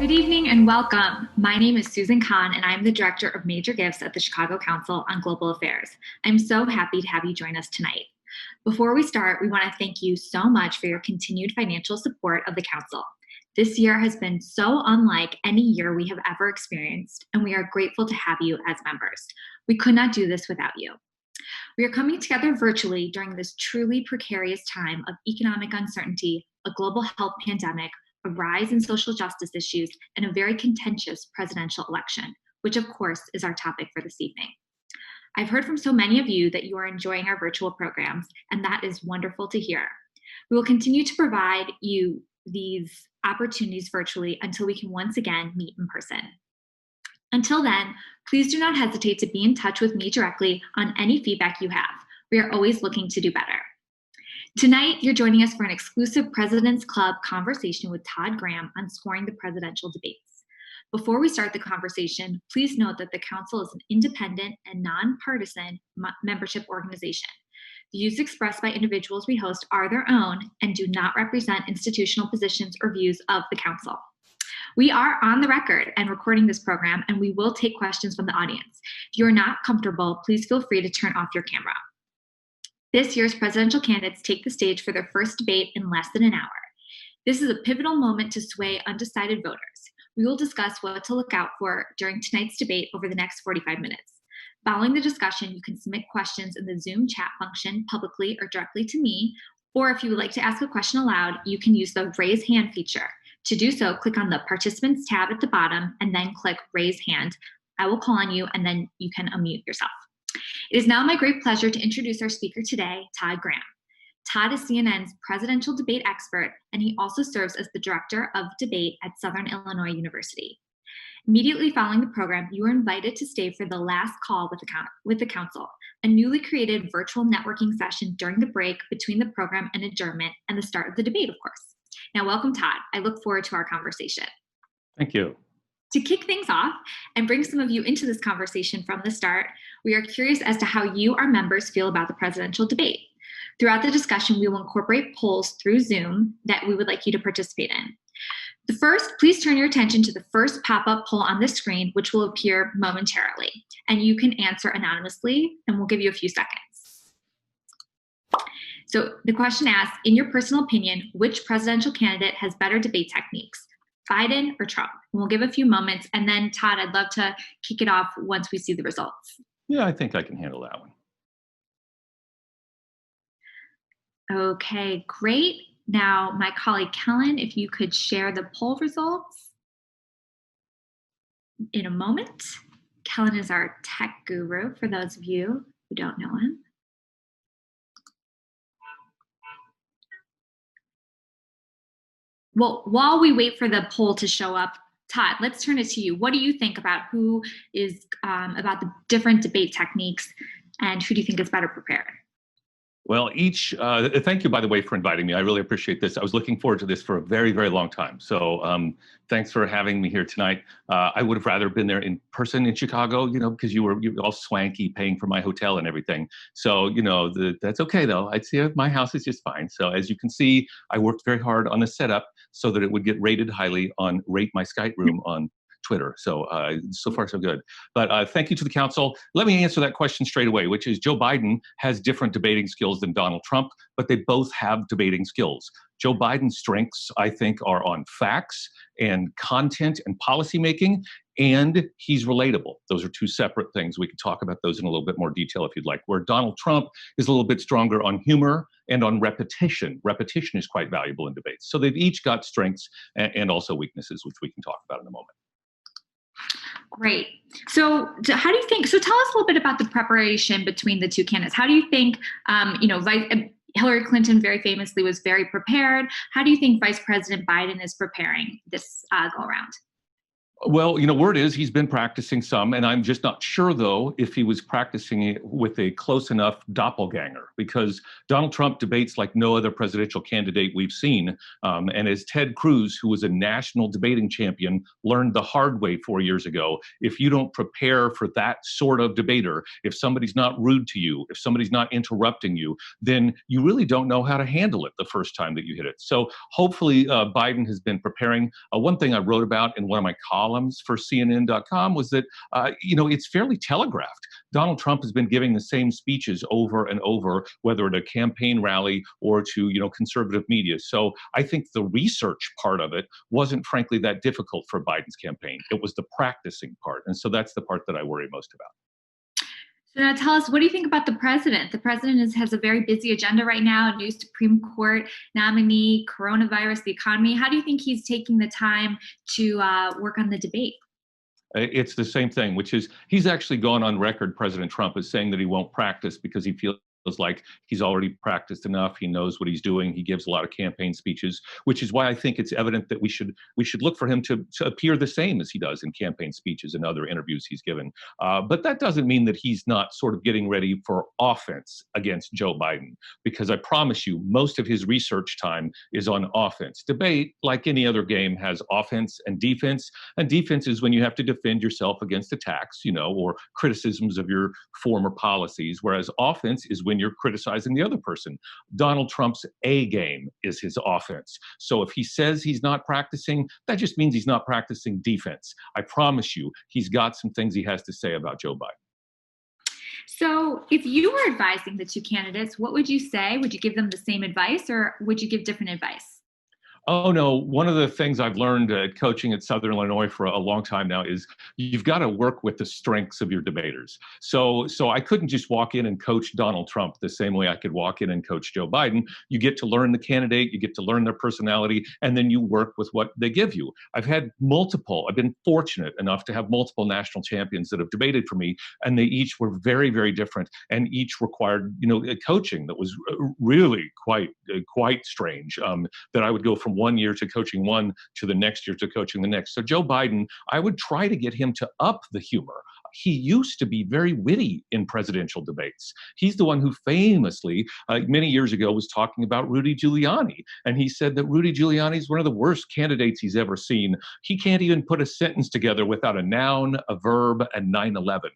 Good evening and welcome. My name is Susan Kahn and I'm the Director of Major Gifts at the Chicago Council on Global Affairs. I'm so happy to have you join us tonight. Before we start, we want to thank you so much for your continued financial support of the Council. This year has been so unlike any year we have ever experienced, and we are grateful to have you as members. We could not do this without you. We are coming together virtually during this truly precarious time of economic uncertainty, a global health pandemic, a rise in social justice issues, and a very contentious presidential election, which of course is our topic for this evening. I've heard from so many of you that you are enjoying our virtual programs, and that is wonderful to hear. We will continue to provide you these opportunities virtually until we can once again meet in person. Until then, please do not hesitate to be in touch with me directly on any feedback you have. We are always looking to do better. Tonight, you're joining us for an exclusive President's Club conversation with Todd Graham on scoring the presidential debates. Before we start the conversation, please note that the Council is an independent and nonpartisan membership organization. The views expressed by individuals we host are their own and do not represent institutional positions or views of the Council. We are on the record and recording this program, and we will take questions from the audience. If you are not comfortable, please feel free to turn off your camera. This year's presidential candidates take the stage for their first debate in less than an hour. This is a pivotal moment to sway undecided voters. We will discuss what to look out for during tonight's debate over the next 45 minutes. Following the discussion, you can submit questions in the Zoom chat function publicly or directly to me, or if you would like to ask a question aloud, you can use the raise hand feature. To do so, click on the Participants tab at the bottom and then click Raise Hand. I will call on you and then you can unmute yourself. It is now my great pleasure to introduce our speaker today, Todd Graham. Todd is CNN's presidential debate expert, and he also serves as the director of debate at Southern Illinois University. Immediately following the program, you are invited to stay for the last call with the Council, a newly created virtual networking session during the break between the program and adjournment and the start of the debate, of course. Now, welcome, Todd. I look forward to our conversation. Thank you. To kick things off and bring some of you into this conversation from the start, we are curious as to how you, our members, feel about the presidential debate. Throughout the discussion, we will incorporate polls through Zoom that we would like you to participate in. Please turn your attention to the first pop-up poll on this screen, which will appear momentarily. And you can answer anonymously, and we'll give you a few seconds. So the question asks, in your personal opinion, which presidential candidate has better debate techniques? Biden or Trump? And we'll give a few moments, and then Todd, I'd love to kick it off once we see the results. Yeah, I think I can handle that one. Okay, great. Now, my colleague Kellen, if you could share the poll results in a moment. Kellen is our tech guru, for those of you who don't know him. Well, while we wait for the poll to show up, Todd, let's turn it to you. What do you think about who is about the different debate techniques, and who do you think is better prepared? Well, thank you, by the way, for inviting me. I really appreciate this. I was looking forward to this for a very, very long time. So thanks for having me here tonight. I would have rather been there in person in Chicago, because you were all swanky paying for my hotel and everything. So, that's okay, though. I'd see my house is just fine. So as you can see, I worked very hard on the setup so that it would get rated highly on Rate My Skype Room on Twitter. So so far so good. But thank you to the Council. Let me answer that question straight away, which is Joe Biden has different debating skills than Donald Trump, but they both have debating skills. Joe Biden's strengths, I think, are on facts and content and policymaking, and he's relatable. Those are two separate things. We can talk about those in a little bit more detail if you'd like. Where Donald Trump is a little bit stronger on humor and on repetition. Repetition is quite valuable in debates. So they've each got strengths and also weaknesses, which we can talk about in a moment. Great. So how do you think, so tell us a little bit about the preparation between the two candidates. How do you think, Hillary Clinton very famously was very prepared. How do you think Vice President Biden is preparing this go around? Well, word is he's been practicing some, and I'm just not sure, though, if he was practicing it with a close enough doppelganger, because Donald Trump debates like no other presidential candidate we've seen. And as Ted Cruz, who was a national debating champion, learned the hard way 4 years ago, if you don't prepare for that sort of debater, if somebody's not rude to you, if somebody's not interrupting you, then you really don't know how to handle it the first time that you hit it. So hopefully Biden has been preparing. One thing I wrote about in one of my columns for CNN.com was that, it's fairly telegraphed. Donald Trump has been giving the same speeches over and over, whether at a campaign rally or to, conservative media. So I think the research part of it wasn't, frankly, that difficult for Biden's campaign. It was the practicing part. And so that's the part that I worry most about. So now tell us, what do you think about the president? The president has a very busy agenda right now, new Supreme Court nominee, coronavirus, the economy. How do you think he's taking the time to work on the debate? It's the same thing, which is he's actually gone on record, President Trump, as saying that he won't practice because he feels like he's already practiced enough. He knows what he's doing. He gives a lot of campaign speeches, which is why I think it's evident that we should look for him to appear the same as he does in campaign speeches and other interviews he's given. But that doesn't mean that he's not sort of getting ready for offense against Joe Biden, because I promise you, most of his research time is on offense. Debate, like any other game, has offense and defense. And defense is when you have to defend yourself against attacks, or criticisms of your former policies, whereas offense is when you're criticizing the other person. Donald Trump's A game is his offense. So if he says he's not practicing, that just means he's not practicing defense. I promise you, he's got some things he has to say about Joe Biden. So if you were advising the two candidates, what would you say? Would you give them the same advice, or would you give different advice? Oh, no. One of the things I've learned coaching at Southern Illinois for a long time now is you've got to work with the strengths of your debaters. So I couldn't just walk in and coach Donald Trump the same way I could walk in and coach Joe Biden. You get to learn the candidate, you get to learn their personality, and then you work with what they give you. I've been fortunate enough to have multiple national champions that have debated for me, and they each were very, very different, and each required, coaching that was really quite strange, that I would go from 1 year to coaching one to the next year to coaching the next. So Joe Biden, I would try to get him to up the humor. He used to be very witty in presidential debates. He's the one who famously, many years ago, was talking about Rudy Giuliani. And he said that Rudy Giuliani is one of the worst candidates he's ever seen. He can't even put a sentence together without a noun, a verb, and 9/11.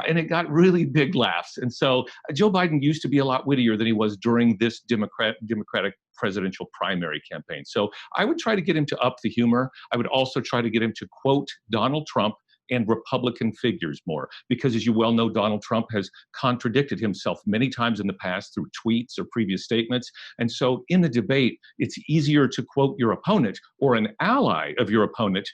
And it got really big laughs. And so Joe Biden used to be a lot wittier than he was during this Democratic presidential primary campaign. So I would try to get him to up the humor. I would also try to get him to quote Donald Trump and Republican figures more, because as you well know, Donald Trump has contradicted himself many times in the past through tweets or previous statements. And so in the debate, it's easier to quote your opponent or an ally of your opponent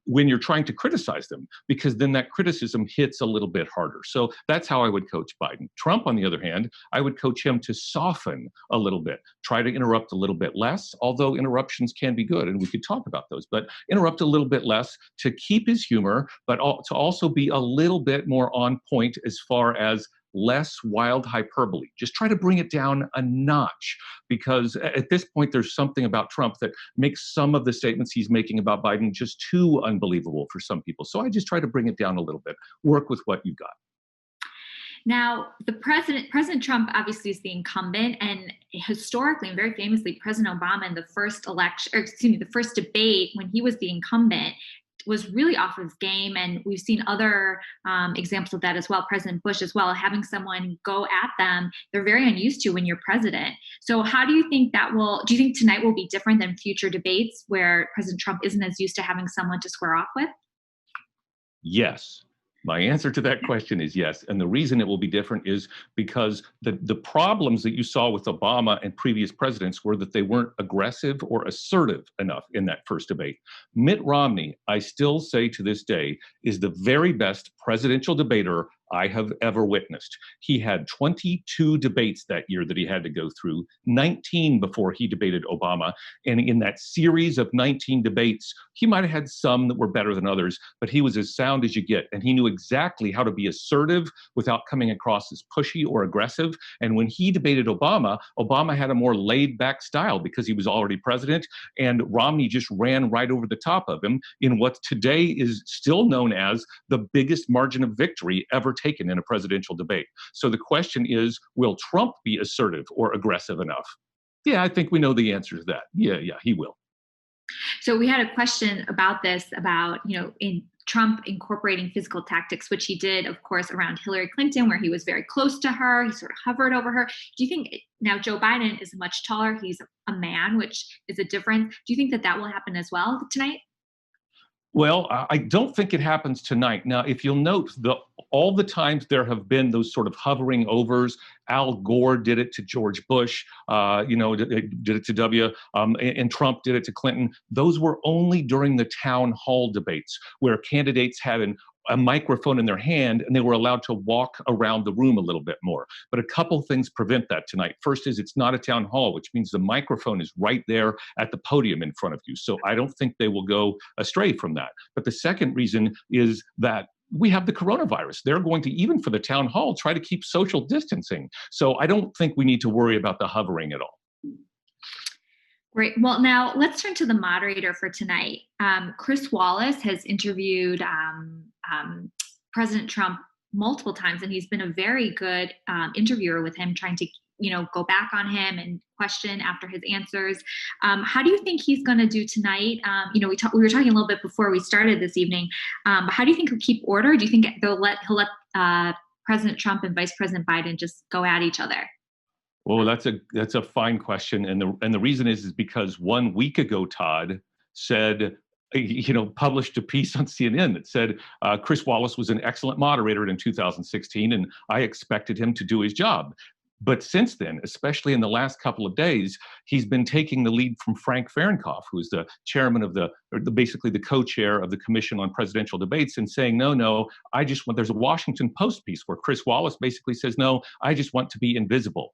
when you're trying to criticize them, because then that criticism hits a little bit harder. So that's how I would coach Biden. Trump, on the other hand, I would coach him to soften a little bit, try to interrupt a little bit less, although interruptions can be good, and we could talk about those, but interrupt a little bit less to keep his humor, but to also be a little bit more on point as far as less wild hyperbole. Just try to bring it down a notch, because at this point, there's something about Trump that makes some of the statements he's making about Biden just too unbelievable for some people. So I just try to bring it down a little bit, work with what you've got. Now, President Trump obviously is the incumbent, and historically and very famously, President Obama in the first the first debate when he was the incumbent was really off of his game. And we've seen other examples of that as well. President Bush as well, having someone go at them, they're very unused to when you're president. So how do you think do you think tonight will be different than future debates where President Trump isn't as used to having someone to square off with? Yes. My answer to that question is yes. And the reason it will be different is because the problems that you saw with Obama and previous presidents were that they weren't aggressive or assertive enough in that first debate. Mitt Romney, I still say to this day, is the very best presidential debater I have ever witnessed. He had 22 debates that year that he had to go through, 19 before he debated Obama. And in that series of 19 debates, he might have had some that were better than others, but he was as sound as you get. And he knew exactly how to be assertive without coming across as pushy or aggressive. And when he debated Obama, Obama had a more laid back style because he was already president. And Romney just ran right over the top of him in what today is still known as the biggest margin of victory ever taken in a presidential debate. So the question is, will Trump be assertive or aggressive enough? Yeah, I think we know the answer to that. Yeah, he will. So we had a question about this, about, in Trump incorporating physical tactics, which he did, of course, around Hillary Clinton, where he was very close to her. He sort of hovered over her. Do you think now Joe Biden is much taller? He's a man, which is a difference. Do you think that will happen as well tonight? Well, I don't think it happens tonight. Now, if you'll note, all the times there have been those sort of hovering overs. Al Gore did it to George Bush, did it to W, and Trump did it to Clinton. Those were only during the town hall debates where candidates had a microphone in their hand and they were allowed to walk around the room a little bit more. But a couple things prevent that tonight. First is it's not a town hall, which means the microphone is right there at the podium in front of you. So I don't think they will go astray from that. But the second reason is that we have the coronavirus. They're going to, even for the town hall, try to keep social distancing. So I don't think we need to worry about the hovering at all. Great. Well, now let's turn to the moderator for tonight. Chris Wallace has interviewed President Trump multiple times, and he's been a very good interviewer with him, trying to go back on him and question after his answers. How do you think he's going to do tonight? We were talking a little bit before we started this evening. How do you think he'll keep order? Do you think he'll let President Trump and Vice President Biden just go at each other? Well, that's a fine question, and the reason is because 1 week ago, Todd said, published a piece on CNN that said Chris Wallace was an excellent moderator in 2016, and I expected him to do his job. But since then, especially in the last couple of days, he's been taking the lead from Frank Fahrenkopf, who's the chairman of basically the co-chair of the Commission on Presidential Debates, and saying, no, there's a Washington Post piece where Chris Wallace basically says, no, I just want to be invisible.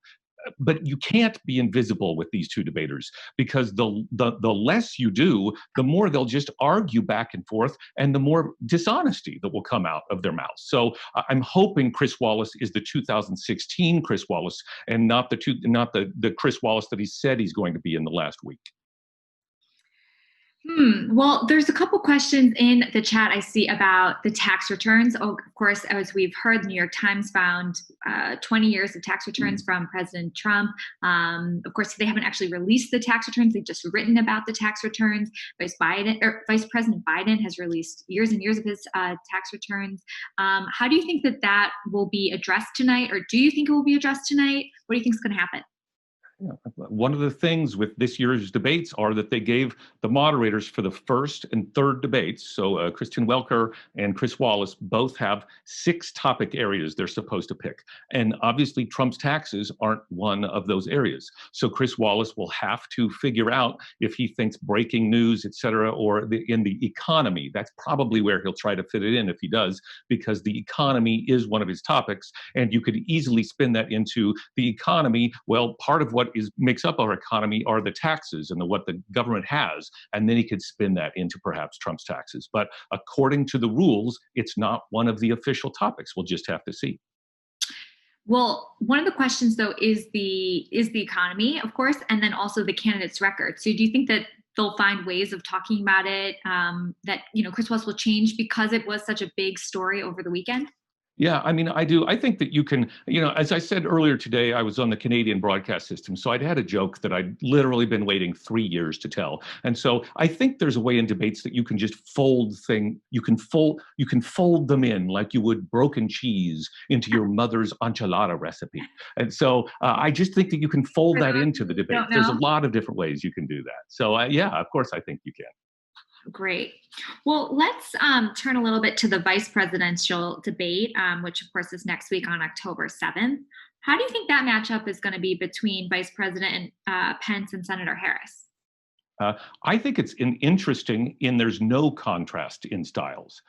But you can't be invisible with these two debaters, because the less you do, the more they'll just argue back and forth, and the more dishonesty that will come out of their mouths. So I'm hoping Chris Wallace is the 2016 Chris Wallace, and not the Chris Wallace that he said he's going to be in the last week. Well, there's a couple questions in the chat I see about the tax returns. Oh, of course, as we've heard, the New York Times found 20 years of tax returns from President Trump. Of course, they haven't actually released the tax returns. They've just written about the tax returns. Vice President Biden has released years and years of his tax returns. How do you think that will be addressed tonight, or do you think it will be addressed tonight? What do you think is going to happen? One of the things with this year's debates are that they gave the moderators for the first and third debates, so Kristen Welker and Chris Wallace both have 6 topic areas they're supposed to pick. And obviously Trump's taxes aren't one of those areas. So Chris Wallace will have to figure out if he thinks breaking news, et cetera, or in the economy, that's probably where he'll try to fit it in if he does, because the economy is one of his topics. And you could easily spin that into the economy. Well, part of what makes up our economy are the taxes and what the government has, and then he could spin that into perhaps Trump's taxes. But according to the rules, it's not one of the official topics. We'll just have to see. Well, one of the questions, though, is the economy, of course, and then also the candidates' record. So do you think that they'll find ways of talking about it, that Chris Wallace will change because it was such a big story over the weekend? Yeah, I mean, I do. I think that you can, as I said earlier today, I was on the Canadian broadcast system. So I'd had a joke that I'd literally been waiting 3 years to tell. And so I think there's a way in debates that you can just you can fold them in like you would broken cheese into your mother's enchilada recipe. And so I just think that you can fold that into the debate. There's a lot of different ways you can do that. So yeah, of course, I think you can. Great. Well, let's turn a little bit to the vice presidential debate, which of course is next week on October 7th. How do you think that matchup is going to be between Vice President Pence and Senator Harris? I think it's interesting in there's no contrast in styles.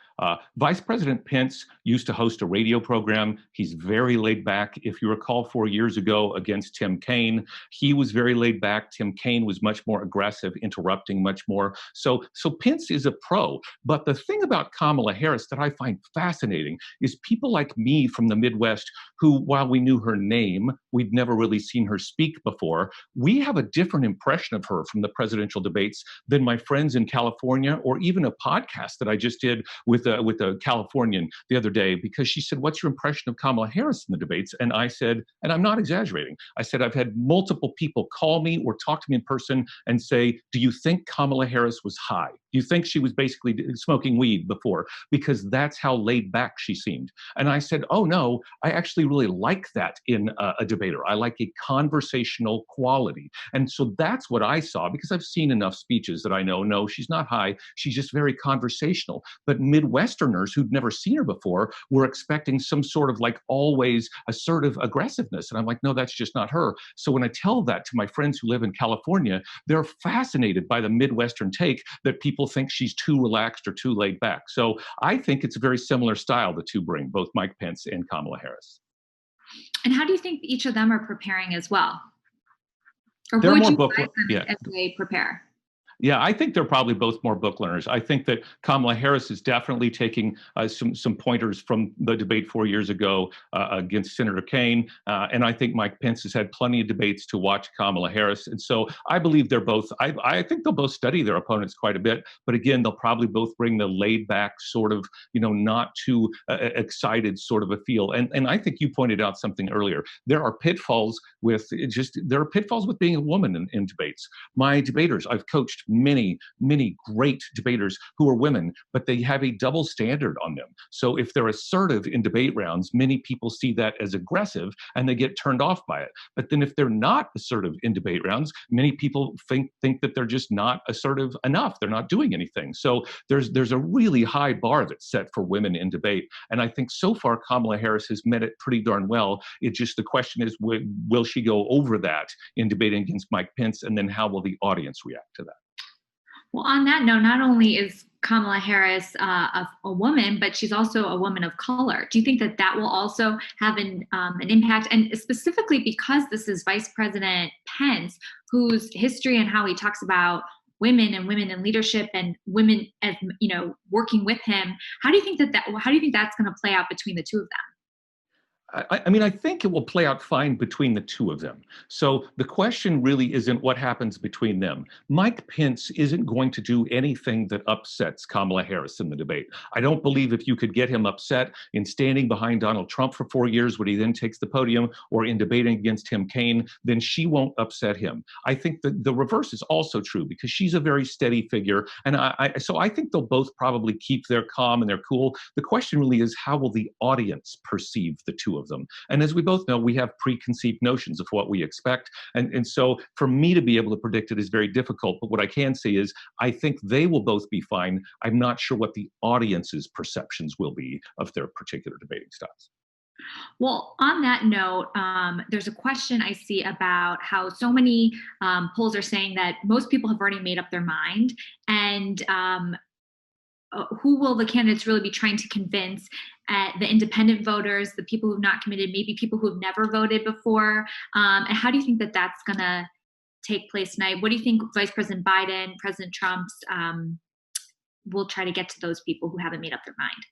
Vice President Pence used to host a radio program. He's very laid back. If you recall 4 years ago against Tim Kaine, he was very laid back. Tim Kaine was much more aggressive, interrupting much more. So Pence is a pro. But the thing about Kamala Harris that I find fascinating is people like me from the Midwest who, while we knew her name, we'd never really seen her speak before. We have a different impression of her from the presidential debates than my friends in California, or even a podcast that I just did with a Californian the other day, because she said, "What's your impression of Kamala Harris in the debates?" And I said, and I'm not exaggerating, I said, "I've had multiple people call me or talk to me in person and say, do you think Kamala Harris was high? Do you think she was basically smoking weed before?" Because that's how laid back she seemed. And I said, "Oh no, I actually really like that in a debater. I like a conversational quality." And so that's what I saw, because I've seen enough speeches that I know, no, she's not high. She's just very conversational. But Midwesterners who'd never seen her before were expecting some sort of like always assertive aggressiveness. And I'm like, no, that's just not her. So when I tell that to my friends who live in California, they're fascinated by the Midwestern take that people think she's too relaxed or too laid back. So I think it's a very similar style the two bring, both Mike Pence and Kamala Harris. And how do you think each of them are preparing as well? Or They're would more you book, advise them yeah. as they prepare? Yeah, I think they're probably both more book learners. I think that Kamala Harris is definitely taking some pointers from the debate 4 years ago against Senator Kaine. And I think Mike Pence has had plenty of debates to watch Kamala Harris. And so I believe they're both, I think they'll both study their opponents quite a bit. But again, they'll probably both bring the laid back sort of, not too excited sort of a feel. And I think you pointed out something earlier. There are pitfalls with being a woman in debates. My debaters, I've coached many great debaters who are women, but they have a double standard on them. So if they're assertive in debate rounds, many people see that as aggressive and they get turned off by it. But then if they're not assertive in debate rounds, many people think that they're just not assertive enough. They're not doing anything. So there's a really high bar that's set for women in debate. And I think so far Kamala Harris has met it pretty darn well. It's just the question is, will she go over that in debating against Mike Pence? And then how will the audience react to that? Well, on that note, not only is Kamala Harris a woman, but she's also a woman of color. Do you think that will also have an impact? And specifically because this is Vice President Pence, whose history and how he talks about women in leadership and women as working with him, how do you think that's going to play out between the two of them? I mean, I think it will play out fine between the two of them. So the question really isn't what happens between them. Mike Pence isn't going to do anything that upsets Kamala Harris in the debate. I don't believe if you could get him upset in standing behind Donald Trump for 4 years when he then takes the podium, or in debating against Tim Kaine, then she won't upset him. I think that the reverse is also true, because she's a very steady figure. And so I think they'll both probably keep their calm and their cool. The question really is, how will the audience perceive the two of them? And as we both know, we have preconceived notions of what we expect. And so for me to be able to predict it is very difficult. But what I can say is I think they will both be fine. I'm not sure what the audience's perceptions will be of their particular debating styles. Well, on that note, there's a question I see about how so many polls are saying that most people have already made up their mind, and who will the candidates really be trying to convince? The independent voters, the people who've not committed, maybe people who've never voted before. And how do you think that that's going to take place tonight? What do you think Vice President Biden, President Trump's will try to get to those people who haven't made up their mind?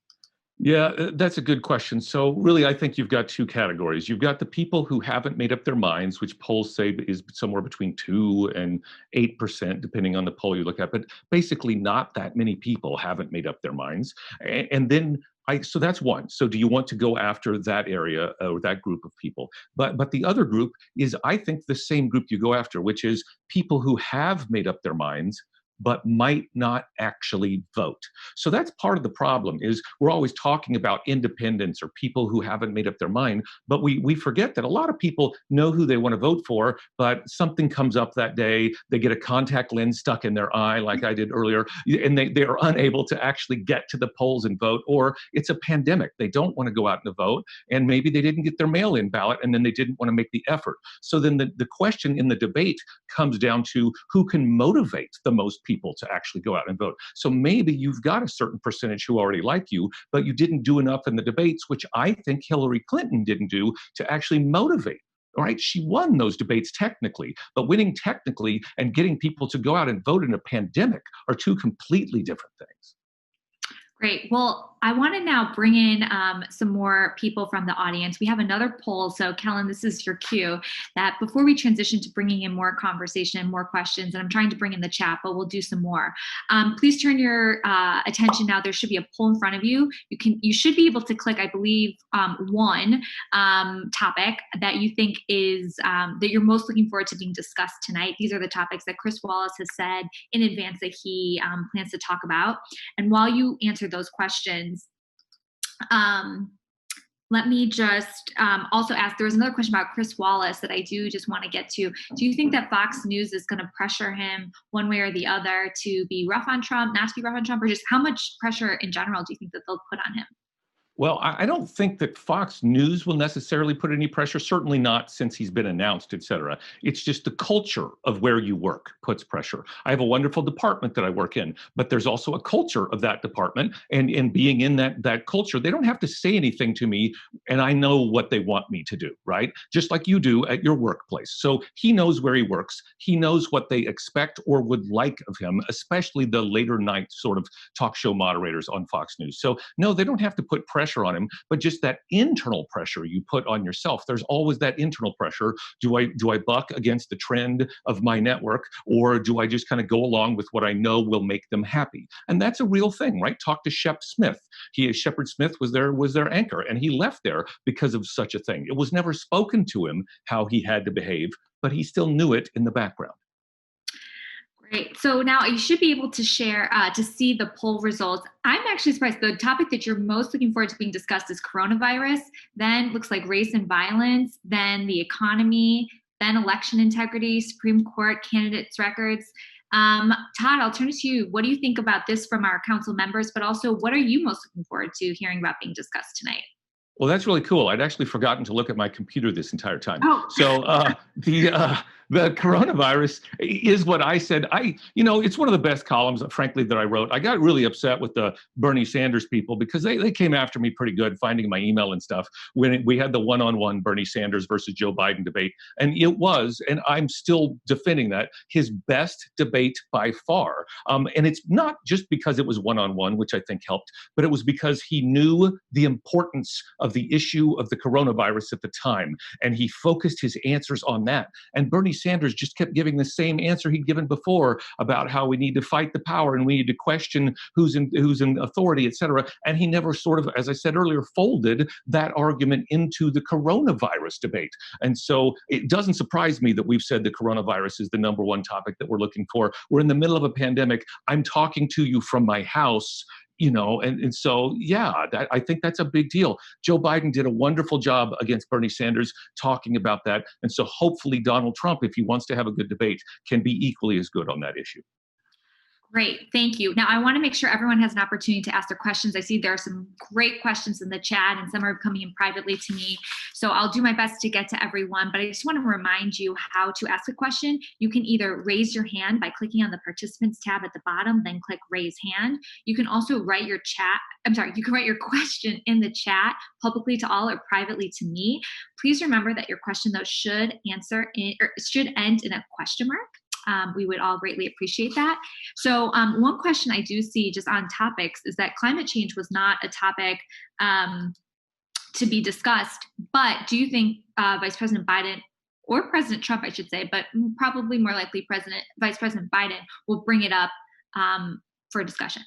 Yeah, that's a good question. So really, I think you've got two categories. You've got the people who haven't made up their minds, which polls say is somewhere between 2 and 8%, depending on the poll you look at. But basically, not that many people haven't made up their minds. And then so that's one. So do you want to go after that area or that group of people? But the other group is, I think, the same group you go after, which is people who have made up their minds, but might not actually vote. So that's part of the problem, is we're always talking about independents or people who haven't made up their mind, but we forget that a lot of people know who they want to vote for, but something comes up that day, they get a contact lens stuck in their eye like I did earlier, and they are unable to actually get to the polls and vote, or it's a pandemic. They don't want to go out and vote, and maybe they didn't get their mail-in ballot, and then they didn't want to make the effort. So then the question in the debate comes down to who can motivate the most people to actually go out and vote. So maybe you've got a certain percentage who already like you, but you didn't do enough in the debates, which I think Hillary Clinton didn't do, to actually motivate. All right, she won those debates technically, but winning technically and getting people to go out and vote in a pandemic are two completely different things. Great. Well, I want to now bring in some more people from the audience. We have another poll. So, Kellen, this is your cue that before we transition to bringing in more conversation, more questions, and I'm trying to bring in the chat, but we'll do some more. Please turn your attention now. There should be a poll in front of you. You should be able to click, I believe, one topic that you think is that you're most looking forward to being discussed tonight. These are the topics that Chris Wallace has said in advance that he plans to talk about. And while you answer those questions, let me just also ask, there was another question about Chris Wallace that I do just want to get to. Do you think that Fox News is going to pressure him one way or the other to be rough on Trump, not to be rough on Trump, or just how much pressure in general do you think that they'll put on him? Well, I don't think that Fox News will necessarily put any pressure, certainly not since he's been announced, et cetera. It's just the culture of where you work puts pressure. I have a wonderful department that I work in, but there's also a culture of that department. And in being in that culture, they don't have to say anything to me, and I know what they want me to do, right? Just like you do at your workplace. So he knows where he works. He knows what they expect or would like of him, especially the later night sort of talk show moderators on Fox News. So no, they don't have to put pressure on him, but just that internal pressure you put on yourself. There's always that internal pressure. Do I buck against the trend of my network, or do I just kind of go along with what I know will make them happy? And that's a real thing, right? Talk to Shep Smith. Shepard Smith was their anchor, and he left there because of such a thing. It was never spoken to him how he had to behave, but he still knew it in the background. Great. So now you should be able to share, to see the poll results. I'm actually surprised. The topic that you're most looking forward to being discussed is coronavirus, then looks like race and violence, then the economy, then election integrity, Supreme Court candidates' records. Todd, I'll turn it to you. What do you think about this from our council members, but also what are you most looking forward to hearing about being discussed tonight? Well, that's really cool. I'd actually forgotten to look at my computer this entire time. Oh. So the coronavirus is what I said. It's one of the best columns, frankly, that I wrote. I got really upset with the Bernie Sanders people because they came after me pretty good, finding my email and stuff, when we had the one-on-one Bernie Sanders versus Joe Biden debate. And it was, and I'm still defending that, his best debate by far. And it's not just because it was one-on-one, which I think helped, but it was because he knew the importance of the issue of the coronavirus at the time, and he focused his answers on that. And Bernie Sanders just kept giving the same answer he'd given before about how we need to fight the power and we need to question who's in authority, et cetera. And he never sort of, as I said earlier, folded that argument into the coronavirus debate. And so it doesn't surprise me that we've said the coronavirus is the number one topic that we're looking for. We're in the middle of a pandemic. I'm talking to you from my house. And so, yeah, I think that's a big deal. Joe Biden did a wonderful job against Bernie Sanders talking about that. And so hopefully Donald Trump, if he wants to have a good debate, can be equally as good on that issue. Great, thank you. Now, I want to make sure everyone has an opportunity to ask their questions. I see there are some great questions in the chat, and some are coming in privately to me. So I'll do my best to get to everyone, but I just want to remind you how to ask a question. You can either raise your hand by clicking on the participants tab at the bottom, then click raise hand. You can also write your question in the chat publicly to all or privately to me. Please remember that your question, though, should end in a question mark. We would all greatly appreciate that. So one question I do see just on topics is that climate change was not a topic to be discussed, but do you think Vice President Biden, or President Trump, I should say, but probably more likely Vice President Biden will bring it up for discussion?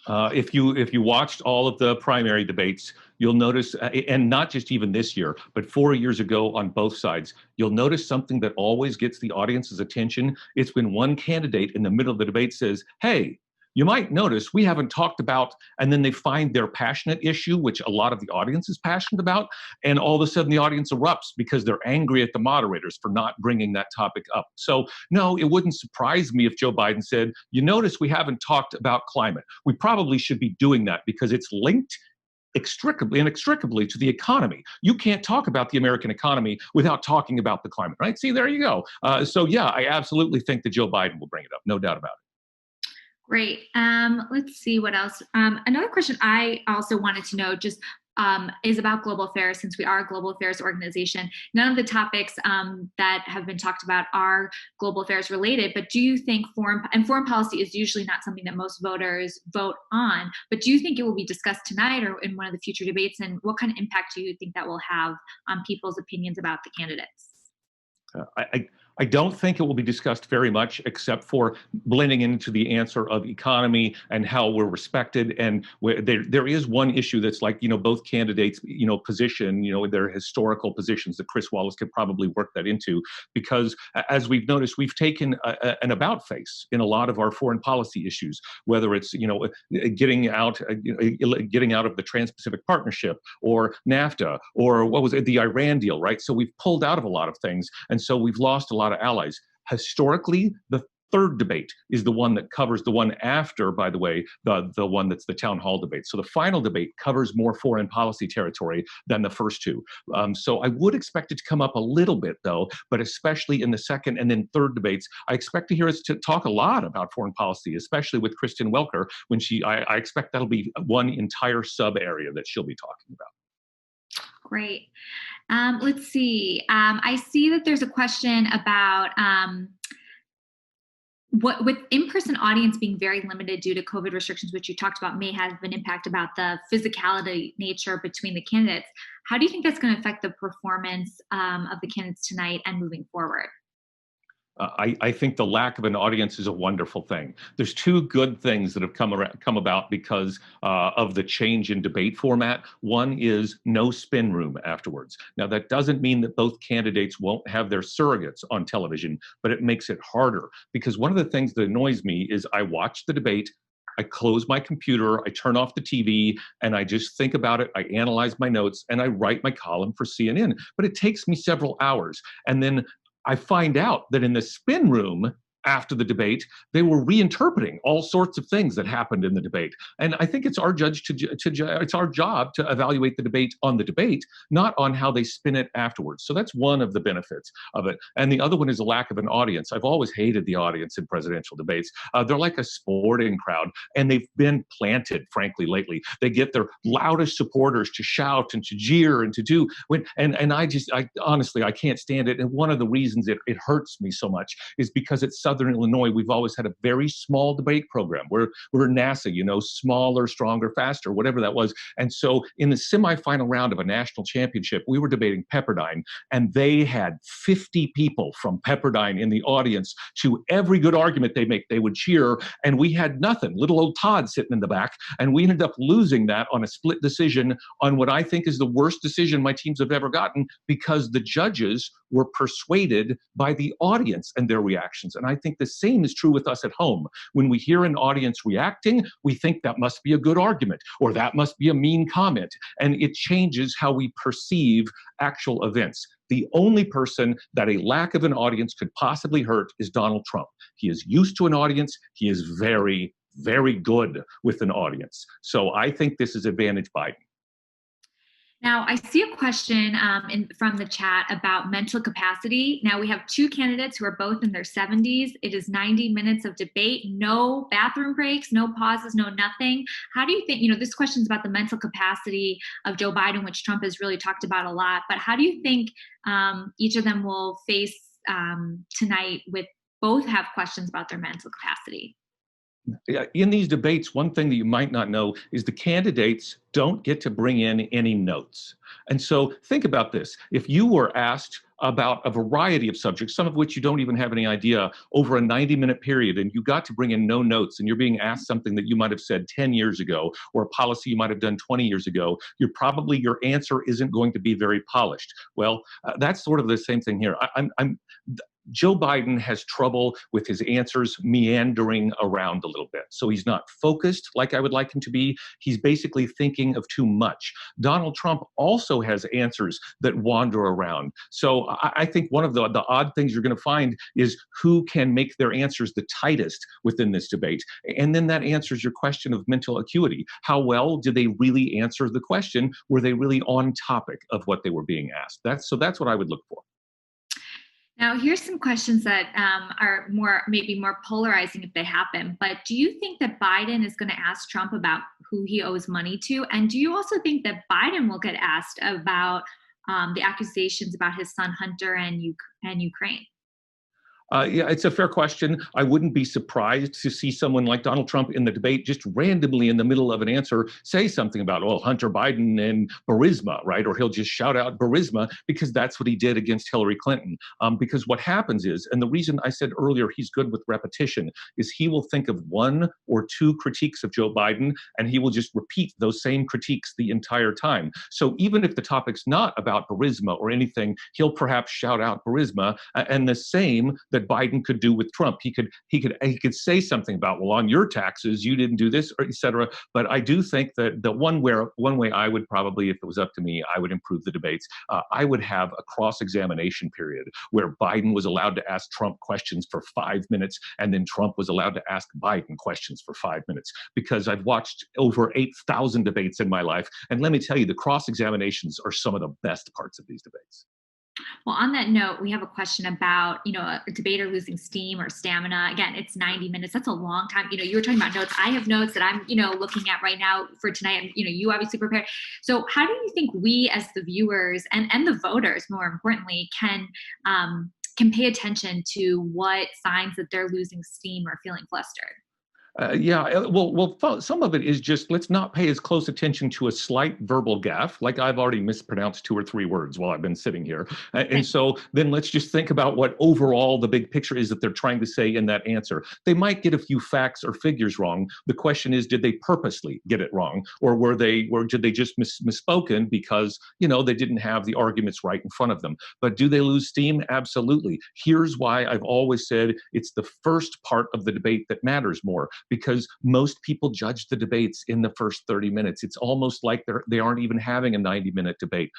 If you watched all of the primary debates, you'll notice, and not just even this year, but 4 years ago on both sides, you'll notice something that always gets the audience's attention. It's when one candidate in the middle of the debate says, hey, you might notice we haven't talked about, and then they find their passionate issue, which a lot of the audience is passionate about, and all of a sudden the audience erupts because they're angry at the moderators for not bringing that topic up. So no, it wouldn't surprise me if Joe Biden said, you notice we haven't talked about climate. We probably should be doing that because it's linked inextricably to the economy. You can't talk about the American economy without talking about the climate, right? See, there you go. So yeah, I absolutely think that Joe Biden will bring it up, no doubt about it. Great. Let's see what else. Another question I also wanted to know just is about global affairs, since we are a global affairs organization. None of the topics that have been talked about are global affairs related, but do you think foreign policy is usually not something that most voters vote on, but do you think it will be discussed tonight or in one of the future debates, and what kind of impact do you think that will have on people's opinions about the candidates? I don't think it will be discussed very much, except for blending into the answer of economy and how we're respected. And there is one issue that's like, both candidates, position, their historical positions that Chris Wallace could probably work that into, because as we've noticed, we've taken an about face in a lot of our foreign policy issues, whether it's, getting out of the Trans-Pacific Partnership or NAFTA, or what was it, the Iran deal, right? So we've pulled out of a lot of things. And so we've lost a lot of allies. Historically, the third debate is the one that covers the one after, by the way, the one that's the town hall debate. So the final debate covers more foreign policy territory than the first two. So I would expect it to come up a little bit, though, but especially in the second and then third debates, I expect to hear us to talk a lot about foreign policy, especially with Kristen Welker, when I expect that'll be one entire sub area that she'll be talking about. Great. Let's see. I see that there's a question about what with in-person audience being very limited due to COVID restrictions, which you talked about may have an impact about the physicality nature between the candidates. How do you think that's going to affect the performance of the candidates tonight and moving forward? I think the lack of an audience is a wonderful thing. There's two good things that have come about because of the change in debate format. One is no spin room afterwards. Now, that doesn't mean that both candidates won't have their surrogates on television, but it makes it harder, because one of the things that annoys me is I watch the debate, I close my computer, I turn off the TV, and I just think about it, I analyze my notes, and I write my column for CNN. But it takes me several hours. And then I find out that in the spin room after the debate, they were reinterpreting all sorts of things that happened in the debate. And I think it's our it's our job to evaluate the debate on the debate, not on how they spin it afterwards. So that's one of the benefits of it. And the other one is a lack of an audience. I've always hated the audience in presidential debates. They're like a sporting crowd, and they've been planted, frankly, lately. They get their loudest supporters to shout and to jeer and to do, and I honestly, I can't stand it. And one of the reasons it hurts me so much is because it's Southern Illinois, we've always had a very small debate program. We're NASA, smaller, stronger, faster, whatever that was. And so in the semifinal round of a national championship, we were debating Pepperdine, and they had 50 people from Pepperdine in the audience. To every good argument they make, they would cheer, and we had nothing. Little old Todd sitting in the back, and we ended up losing that on a split decision on what I think is the worst decision my teams have ever gotten, because the judges were persuaded by the audience and their reactions. And I think the same is true with us at home. When we hear an audience reacting, we think that must be a good argument, or that must be a mean comment. And it changes how we perceive actual events. The only person that a lack of an audience could possibly hurt is Donald Trump. He is used to an audience. He is very, very good with an audience. So I think this is advantage Biden. Now, I see a question from the chat about mental capacity. Now, we have two candidates who are both in their 70s. It is 90 minutes of debate, no bathroom breaks, no pauses, no nothing. How do you think, this question is about the mental capacity of Joe Biden, which Trump has really talked about a lot, but how do you think each of them will face tonight with both have questions about their mental capacity? In these debates, one thing that you might not know is the candidates don't get to bring in any notes. And so think about this. If you were asked about a variety of subjects, some of which you don't even have any idea, over a 90-minute period, and you got to bring in no notes, and you're being asked something that you might have said 10 years ago, or a policy you might have done 20 years ago, your answer isn't going to be very polished. Well, that's sort of the same thing here. Joe Biden has trouble with his answers meandering around a little bit. So he's not focused like I would like him to be. He's basically thinking of too much. Donald Trump also has answers that wander around. So I think one of the odd things you're going to find is who can make their answers the tightest within this debate. And then that answers your question of mental acuity. How well did they really answer the question? Were they really on topic of what they were being asked? That's what I would look for. Now, here's some questions that are maybe more polarizing if they happen. But do you think that Biden is going to ask Trump about who he owes money to? And do you also think that Biden will get asked about the accusations about his son Hunter and Ukraine? Yeah, it's a fair question. I wouldn't be surprised to see someone like Donald Trump in the debate just randomly in the middle of an answer say something about, oh, Hunter Biden and Burisma, right? Or he'll just shout out Burisma because that's what he did against Hillary Clinton. Because what happens is, and the reason I said earlier he's good with repetition, is he will think of one or two critiques of Joe Biden and he will just repeat those same critiques the entire time. So even if the topic's not about Burisma or anything, he'll perhaps shout out Burisma, and the same that Biden could do with Trump. He could say something about, well, on your taxes, you didn't do this, or et cetera. But I do think that the one way I would probably, if it was up to me, I would improve the debates. I would have a cross-examination period where Biden was allowed to ask Trump questions for 5 minutes, and then Trump was allowed to ask Biden questions for 5 minutes. Because I've watched over 8,000 debates in my life, and let me tell you, the cross-examinations are some of the best parts of these debates. Well, on that note, we have a question about, a debater losing steam or stamina. Again, it's 90 minutes. That's a long time. You were talking about notes. I have notes that I'm, looking at right now for tonight. And, you obviously prepared. So how do you think we as the viewers and the voters, more importantly, can pay attention to what signs that they're losing steam or feeling flustered? Some of it is just, let's not pay as close attention to a slight verbal gaffe, like I've already mispronounced 2 or 3 words while I've been sitting here. And so then let's just think about what overall the big picture is that they're trying to say in that answer. They might get a few facts or figures wrong. The question is, did they purposely get it wrong? Or did they just misspoken because, they didn't have the arguments right in front of them? But do they lose steam? Absolutely. Here's why I've always said it's the first part of the debate that matters more. Because most people judge the debates in the first 30 minutes. It's almost like they aren't even having a 90-minute debate.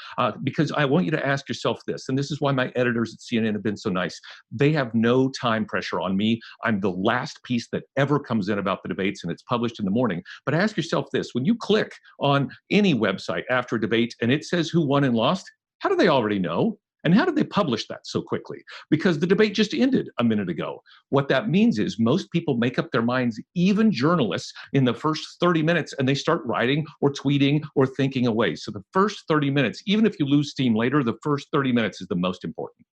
Because I want you to ask yourself this, and this is why my editors at CNN have been so nice. They have no time pressure on me. I'm the last piece that ever comes in about the debates, and it's published in the morning. But ask yourself this, when you click on any website after a debate and it says who won and lost, how do they already know? And how did they publish that so quickly? Because the debate just ended a minute ago. What that means is most people make up their minds, even journalists, in the first 30 minutes, and they start writing or tweeting or thinking away. So the first 30 minutes, even if you lose steam later, the first 30 minutes is the most important.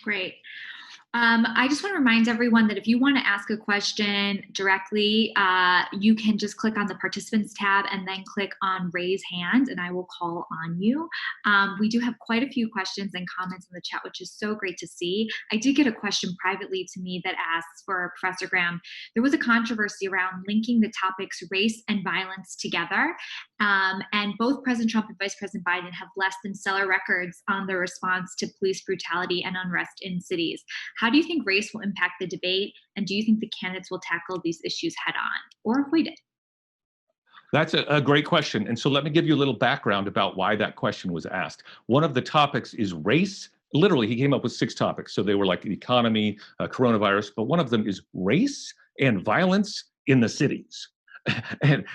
Great. I just want to remind everyone that if you want to ask a question directly, you can just click on the participants tab and then click on raise hand, and I will call on you. We do have quite a few questions and comments in the chat, which is so great to see. I did get a question privately to me that asks for Professor Graham. There was a controversy around linking the topics race and violence together. And both President Trump and Vice President Biden have less than stellar records on their response to police brutality and unrest in cities. How do you think race will impact the debate? And do you think the candidates will tackle these issues head on or avoid it? That's a great question. And so let me give you a little background about why that question was asked. One of the topics is race. Literally, he came up with 6 topics. So they were like the economy, coronavirus, but one of them is race and violence in the cities. And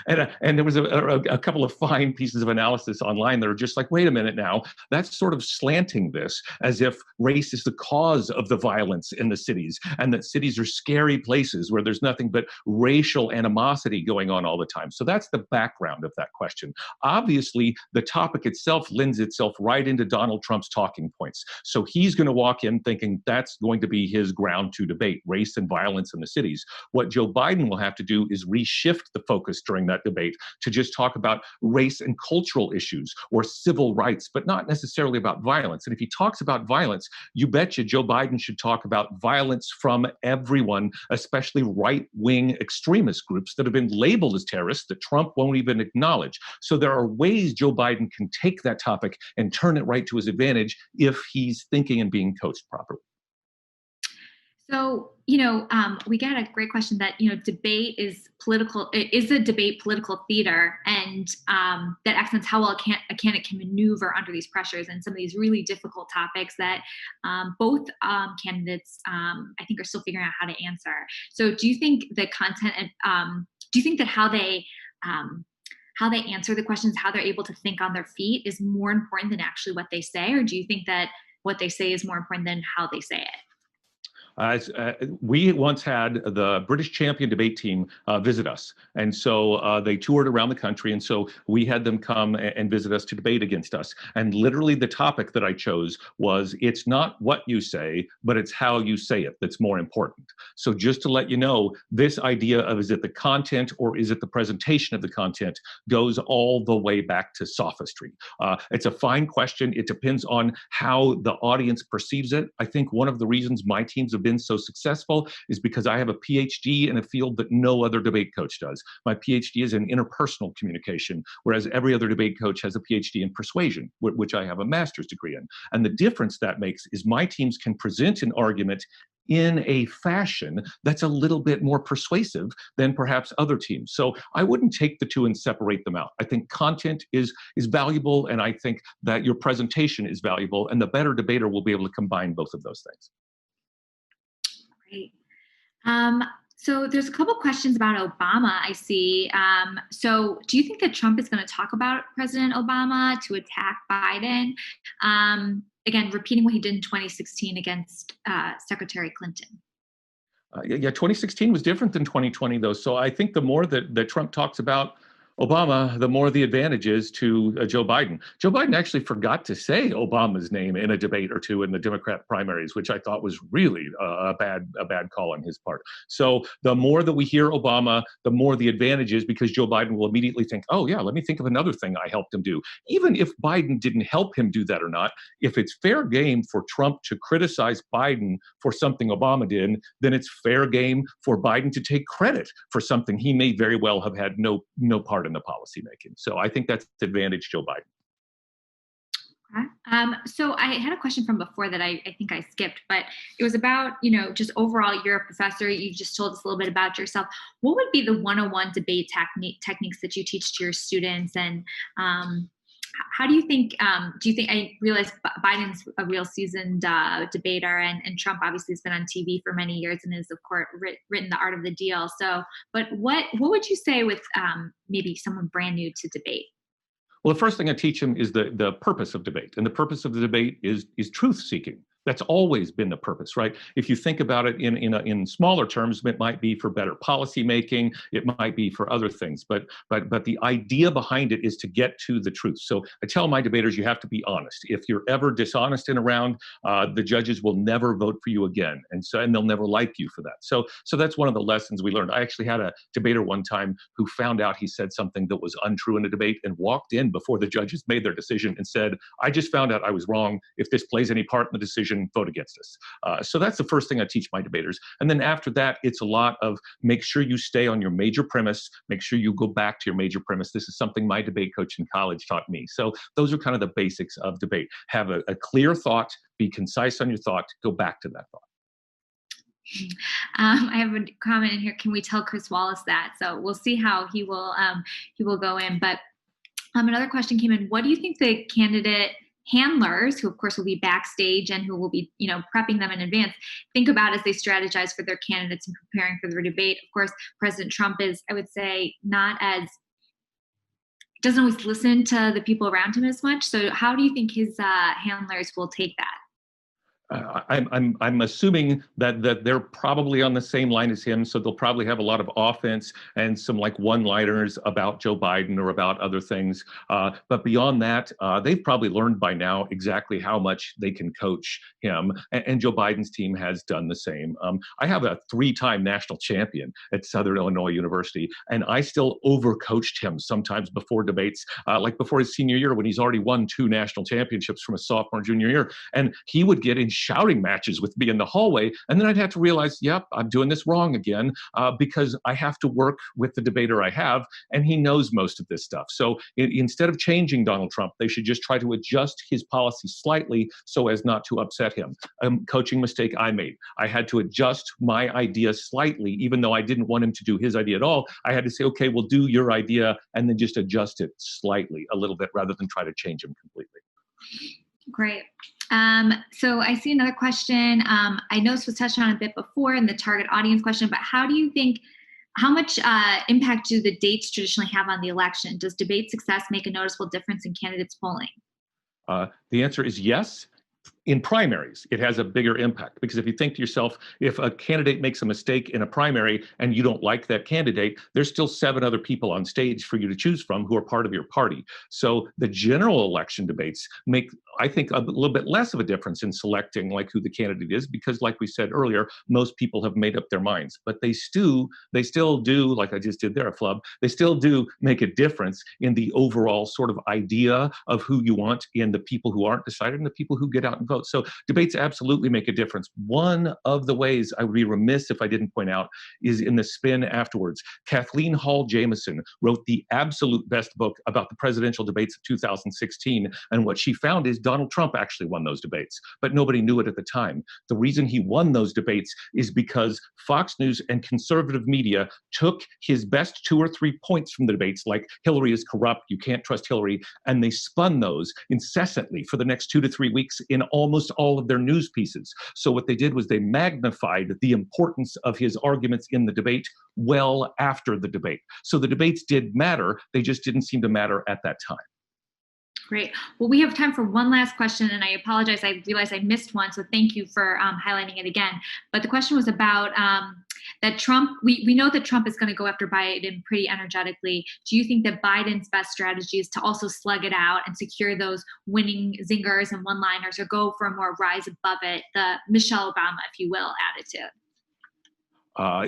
there was a couple of fine pieces of analysis online that are just like, wait a minute now, that's sort of slanting this as if race is the cause of the violence in the cities, and that cities are scary places where there's nothing but racial animosity going on all the time. So that's the background of that question. Obviously, the topic itself lends itself right into Donald Trump's talking points. So he's going to walk in thinking that's going to be his ground to debate, race and violence in the cities. What Joe Biden will have to do is reshift the focus during that debate to just talk about race and cultural issues or civil rights, but not necessarily about violence. And if he talks about violence, you betcha Joe Biden should talk about violence from everyone, especially right-wing extremist groups that have been labeled as terrorists that Trump won't even acknowledge. So there are ways Joe Biden can take that topic and turn it right to his advantage if he's thinking and being coached properly. So, we got a great question that, debate is political. Is a debate political theater? And that accents how well a candidate can maneuver under these pressures and some of these really difficult topics that both candidates, I think, are still figuring out how to answer. So do you think the content, do you think that how they answer the questions, how they're able to think on their feet is more important than actually what they say? Or do you think that what they say is more important than how they say it? We once had the British champion debate team visit us. And so they toured around the country. And so we had them come and visit us to debate against us. And literally the topic that I chose was, it's not what you say, but it's how you say it that's more important. So just to let you know, this idea of is it the content or is it the presentation of the content goes all the way back to sophistry. It's a fine question. It depends on how the audience perceives it. I think one of the reasons my teams have been so successful is because I have a PhD in a field that no other debate coach does. My PhD is in interpersonal communication, whereas every other debate coach has a PhD in persuasion, which I have a master's degree in. And the difference that makes is my teams can present an argument in a fashion that's a little bit more persuasive than perhaps other teams. So I wouldn't take the two and separate them out. I think content is valuable, and I think that your presentation is valuable, and the better debater will be able to combine both of those things. Great. So there's a couple questions about Obama, I see. So do you think that Trump is going to talk about President Obama to attack Biden? Again, repeating what he did in 2016 against Secretary Clinton. Yeah, 2016 was different than 2020, though. So I think the more that Trump talks about Obama, the more the advantage is to Joe Biden. Joe Biden actually forgot to say Obama's name in a debate or two in the Democrat primaries, which I thought was really a bad call on his part. So the more that we hear Obama, the more the advantage is, because Joe Biden will immediately think, oh yeah, let me think of another thing I helped him do. Even if Biden didn't help him do that or not, if it's fair game for Trump to criticize Biden for something Obama did, then it's fair game for Biden to take credit for something he may very well have had no part in the policy making. So I think that's the advantage Joe Biden. Okay. So I had a question from before that I think I skipped, but it was about, just overall, you're a professor, you just told us a little bit about yourself. What would be the 101 debate techniques that you teach to your students? And how do you think, I realize Biden's a real seasoned debater, and Trump obviously has been on TV for many years and has, of course, written The Art of the Deal. So, but what would you say with maybe someone brand new to debate? Well, the first thing I teach them is the purpose of debate. And the purpose of the debate is truth seeking. That's always been the purpose, right? If you think about it in smaller terms, it might be for better policy making, it might be for other things, but the idea behind it is to get to the truth. So I tell my debaters, you have to be honest. If you're ever dishonest in a round, the judges will never vote for you again, and they'll never like you for that. So that's one of the lessons we learned. I actually had a debater one time who found out he said something that was untrue in a debate and walked in before the judges made their decision and said, "I just found out I was wrong. If this plays any part in the decision, vote against us." So that's the first thing I teach my debaters. And then after that, it's a lot of make sure you stay on your major premise, make sure you go back to your major premise. This is something my debate coach in college taught me. So those are kind of the basics of debate. Have a clear thought, be concise on your thought, go back to that thought. I have a comment in here. Can we tell Chris Wallace that? So we'll see how he will go in. But another question came in. What do you think the candidate handlers, who of course will be backstage and who will be, prepping them in advance, think about as they strategize for their candidates and preparing for their debate. Of course, President Trump is, I would say, doesn't always listen to the people around him as much. So how do you think his handlers will take that? I'm assuming that they're probably on the same line as him, so they'll probably have a lot of offense and some like one-liners about Joe Biden or about other things. But beyond that, they've probably learned by now exactly how much they can coach him, and Joe Biden's team has done the same. I have a 3-time national champion at Southern Illinois University, and I still overcoached him sometimes before debates, like before his senior year when he's already won 2 national championships from a sophomore, junior year, and he would get in shouting matches with me in the hallway. And then I'd have to realize, yep, I'm doing this wrong again, because I have to work with the debater I have, and he knows most of this stuff. So instead of changing Donald Trump, they should just try to adjust his policy slightly so as not to upset him. Coaching mistake I made. I had to adjust my idea slightly, even though I didn't want him to do his idea at all. I had to say, okay, we'll do your idea and then just adjust it slightly a little bit rather than try to change him completely. Great. So I see another question. I know this was touched on a bit before in the target audience question, but how much impact do the dates traditionally have on the election? Does debate success make a noticeable difference in candidates polling? The answer is yes. In primaries, it has a bigger impact, because if you think to yourself, if a candidate makes a mistake in a primary and you don't like that candidate, there's still 7 other people on stage for you to choose from who are part of your party. So the general election debates make, I think, a little bit less of a difference in selecting like who the candidate is, because like we said earlier, most people have made up their minds, but they still do, like I just did there, a flub, they still do make a difference in the overall sort of idea of who you want in the people who aren't decided and the people who get out and vote. So debates absolutely make a difference. One of the ways I would be remiss if I didn't point out is in the spin afterwards. Kathleen Hall Jamieson wrote the absolute best book about the presidential debates of 2016. And what she found is Donald Trump actually won those debates, but nobody knew it at the time. The reason he won those debates is because Fox News and conservative media took his best 2 or 3 points from the debates, like Hillary is corrupt, you can't trust Hillary, and they spun those incessantly for the next 2 to 3 weeks in almost all of their news pieces. So what they did was they magnified the importance of his arguments in the debate well after the debate. So the debates did matter, they just didn't seem to matter at that time. Great. Well, we have time for one last question, and I apologize. I realized I missed one, so thank you for highlighting it again. But the question was about that Trump, we know that Trump is going to go after Biden pretty energetically. Do you think that Biden's best strategy is to also slug it out and secure those winning zingers and one-liners, or go for a more rise above it, the Michelle Obama, if you will, attitude?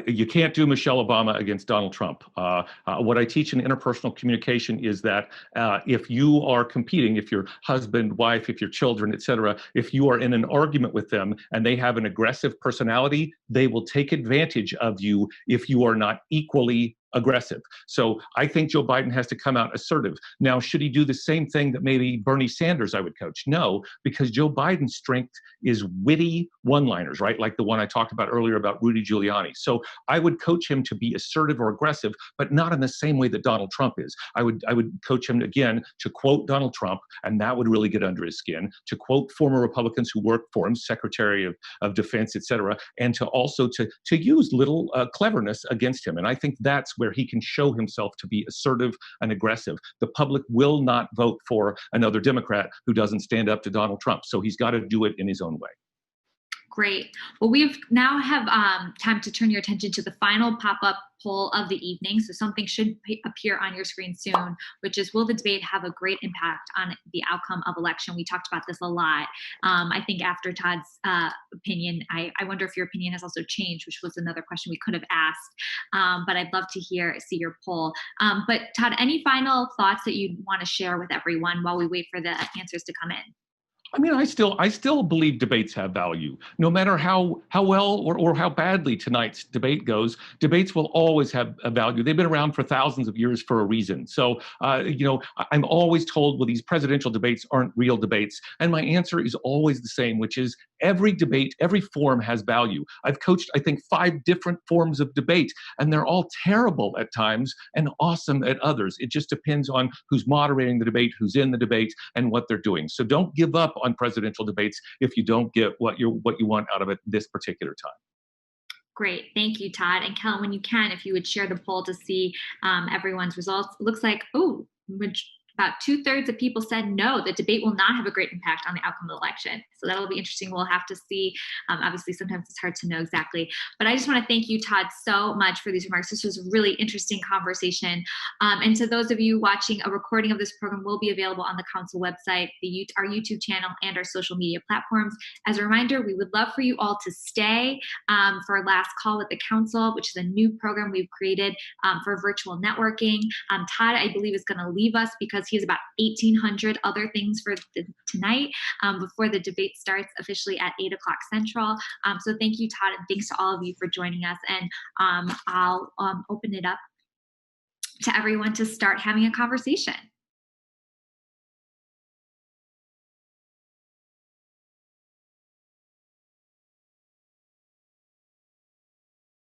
You can't do Michelle Obama against Donald Trump. What I teach in interpersonal communication is that if you are competing, if your husband, wife, if your children, et cetera, if you are in an argument with them and they have an aggressive personality, they will take advantage of you if you are not equally aggressive. So I think Joe Biden has to come out assertive. Now, should he do the same thing that maybe Bernie Sanders I would coach? No, because Joe Biden's strength is witty one-liners, right? Like the one I talked about earlier about Rudy Giuliani. So I would coach him to be assertive or aggressive, but not in the same way that Donald Trump is. I would coach him again to quote Donald Trump, and that would really get under his skin, to quote former Republicans who worked for him, Secretary of Defense, et cetera, and to also to use little cleverness against him. And I think that's where he can show himself to be assertive and aggressive. The public will not vote for another Democrat who doesn't stand up to Donald Trump. So he's got to do it in his own way. Great. Well, we now have time to turn your attention to the final pop-up poll of the evening. So something should appear on your screen soon, which is, will the debate have a great impact on the outcome of election? We talked about this a lot. I think after Todd's opinion, I wonder if your opinion has also changed, which was another question we could have asked. But I'd love to see your poll. But Todd, any final thoughts that you'd want to share with everyone while we wait for the answers to come in? I mean, I still believe debates have value. No matter how well or how badly tonight's debate goes, debates will always have a value. They've been around for thousands of years for a reason. So, I'm always told, well, these presidential debates aren't real debates. And my answer is always the same, which is every debate, every form has value. I've coached, I think, 5 different forms of debate, and they're all terrible at times and awesome at others. It just depends on who's moderating the debate, who's in the debate, and what they're doing. So don't give up on presidential debates if you don't get what you want out of it this particular time. Great. Thank you, Todd. And Kellen, when you can, if you would share the poll to see everyone's results. It looks like, about 2/3 of people said no, the debate will not have a great impact on the outcome of the election. So that'll be interesting. We'll have to see. Obviously, sometimes it's hard to know exactly. But I just want to thank you, Todd, so much for these remarks. This was a really interesting conversation. And to those of you watching, a recording of this program will be available on the council website, our YouTube channel, and our social media platforms. As a reminder, we would love for you all to stay for our last call with the council, which is a new program we've created for virtual networking. Todd, I believe, is going to leave us because he has about 1,800 other things for tonight before the debate starts officially at 8 o'clock Central. So thank you, Todd, and thanks to all of you for joining us. And I'll open it up to everyone to start having a conversation.